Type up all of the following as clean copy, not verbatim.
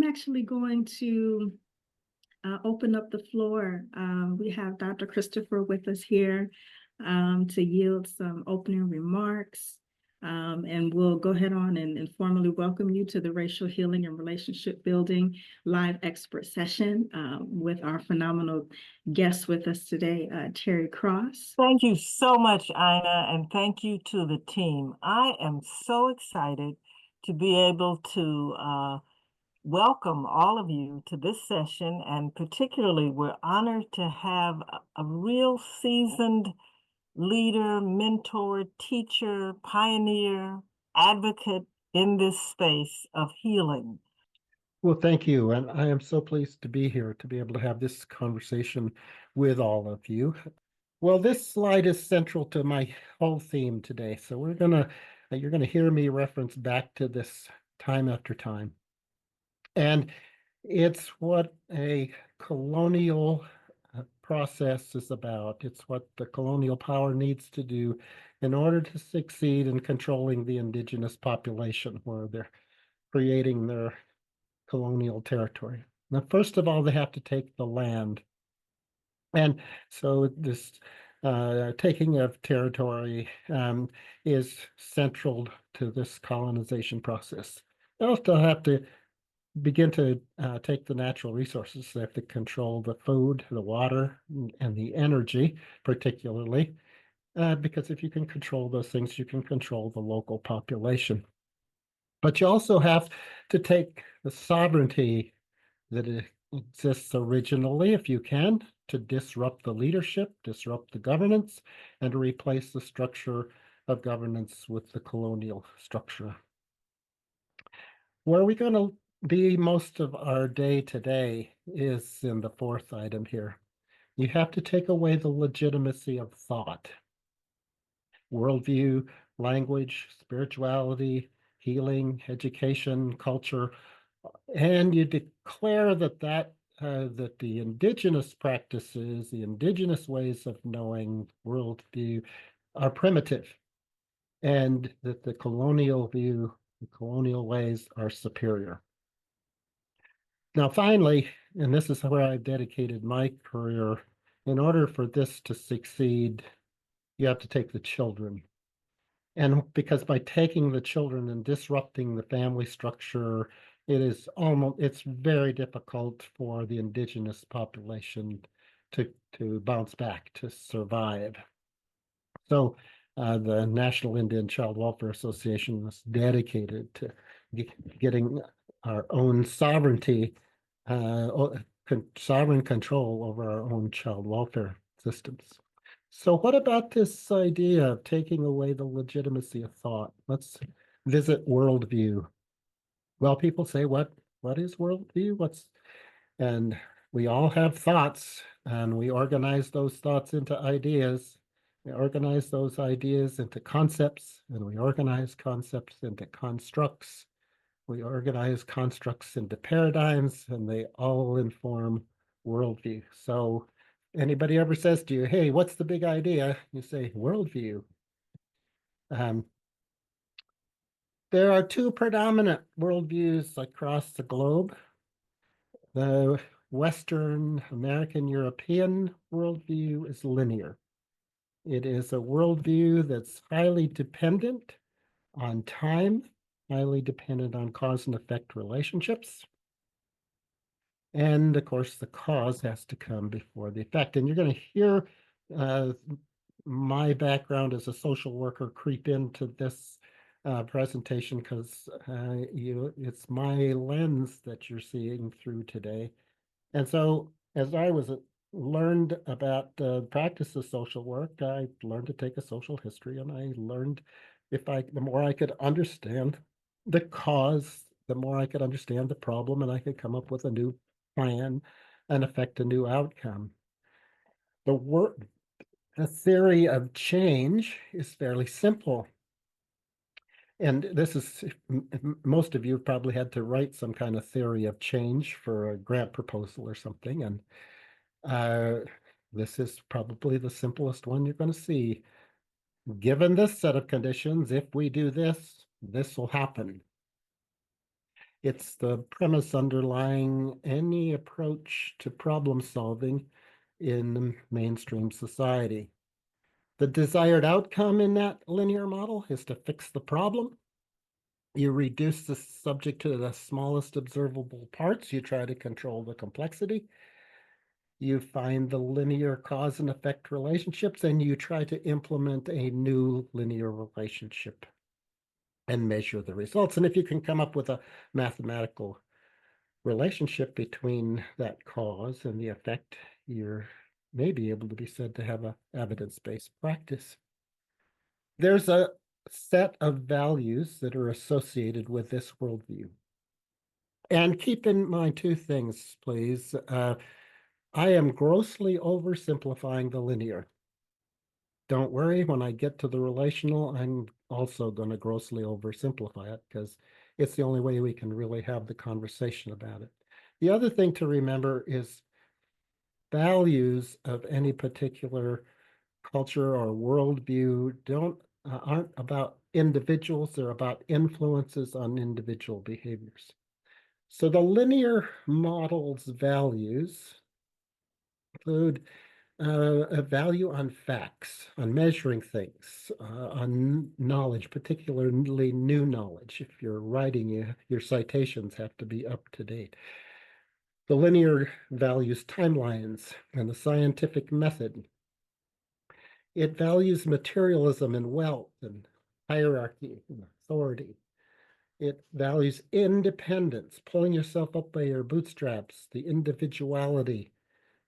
actually going to open up the floor. We have Dr. Christopher with us here to yield some opening remarks. And we'll go ahead on and formally welcome you to the Racial Healing and Relationship Building live expert session with our phenomenal guest with us today, Terry Cross. Thank you so much, Ina, and thank you to the team. I am so excited to be able to welcome all of you to this session, and particularly we're honored to have a real seasoned leader, mentor, teacher, pioneer, advocate in this space of healing. Well, thank you. And I am so pleased to be here to be able to have this conversation with all of you. Well, this slide is central to my whole theme today. So you're gonna hear me reference back to this time after time. And it's what a colonial process is about. It's what the colonial power needs to do in order to succeed in controlling the indigenous population where they're creating their colonial territory. Now, first of all, they have to take the land. And so this taking of territory is central to this colonization process. They also have to begin to take the natural resources. They have to control the food, the water, and the energy, particularly, because if you can control those things, you can control the local population. But you also have to take the sovereignty that exists originally, if you can, to disrupt the leadership, disrupt the governance, and to replace the structure of governance with the colonial structure. Where are we going to be most of our day today is in the fourth item here. You have to take away the legitimacy of thought, worldview, language, spirituality, healing, education, culture, and you declare that the indigenous practices, the indigenous ways of knowing worldview are primitive, and that the colonial view, the colonial ways are superior. Now, finally, and this is where I've dedicated my career, in order for this to succeed, you have to take the children. And because by taking the children and disrupting the family structure, it's very difficult for the indigenous population to bounce back, to survive. So the National Indian Child Welfare Association is dedicated to getting our own sovereignty, sovereign control over our own child welfare systems. So what about this idea of taking away the legitimacy of thought? Let's visit worldview. Well, people say, what is worldview? And we all have thoughts, and we organize those thoughts into ideas. We organize those ideas into concepts, and we organize concepts into constructs. We organize constructs into paradigms, and they all inform worldview. So anybody ever says to you, hey, what's the big idea? You say, worldview. There are two predominant worldviews across the globe. The Western American European worldview is linear. It is a worldview that's highly dependent on time, highly dependent on cause and effect relationships. And of course, the cause has to come before the effect. And you're going to hear my background as a social worker creep into this presentation because it's my lens that you're seeing through today. And so as I learned about the practice of social work, I learned to take a social history, and I learned the more I could understand the cause, the more I could understand the problem, and I could come up with a new plan and affect a new outcome. The theory of change is fairly simple. And this is, most of you have probably had to write some kind of theory of change for a grant proposal or something. And this is probably the simplest one you're going to see. Given this set of conditions, if we do this, this will happen. It's the premise underlying any approach to problem solving in mainstream society. The desired outcome in that linear model is to fix the problem. You reduce the subject to the smallest observable parts. You try to control the complexity. You find the linear cause and effect relationships, and you try to implement a new linear relationship and measure the results. And if you can come up with a mathematical relationship between that cause and the effect, you're maybe able to be said to have a evidence-based practice. There's a set of values that are associated with this worldview. And keep in mind two things, please. I am grossly oversimplifying the linear. Don't worry, when I get to the relational, I'm also going to grossly oversimplify it because it's the only way we can really have the conversation about it. The other thing to remember is values of any particular culture or worldview aren't about individuals, they're about influences on individual behaviors. So the linear model's values include a value on facts, on measuring things, on knowledge, particularly new knowledge. If you're writing, your citations have to be up to date. The linear values timelines and the scientific method. It values materialism and wealth and hierarchy and authority. It values independence, pulling yourself up by your bootstraps, the individuality.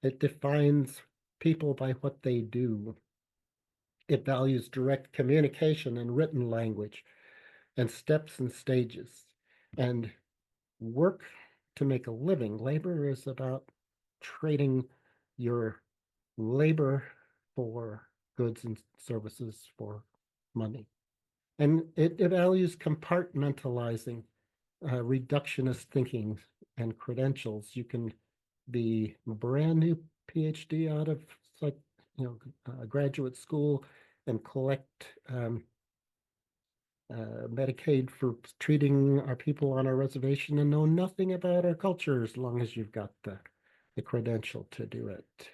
It defines people by what they do. It values direct communication and written language and steps and stages. And work to make a living. Labor is about trading your labor for goods and services for money. And it values compartmentalizing, reductionist thinking and credentials. You can be a brand new PhD out of graduate school and collect Medicaid for treating our people on our reservation and know nothing about our culture as long as you've got the credential to do it.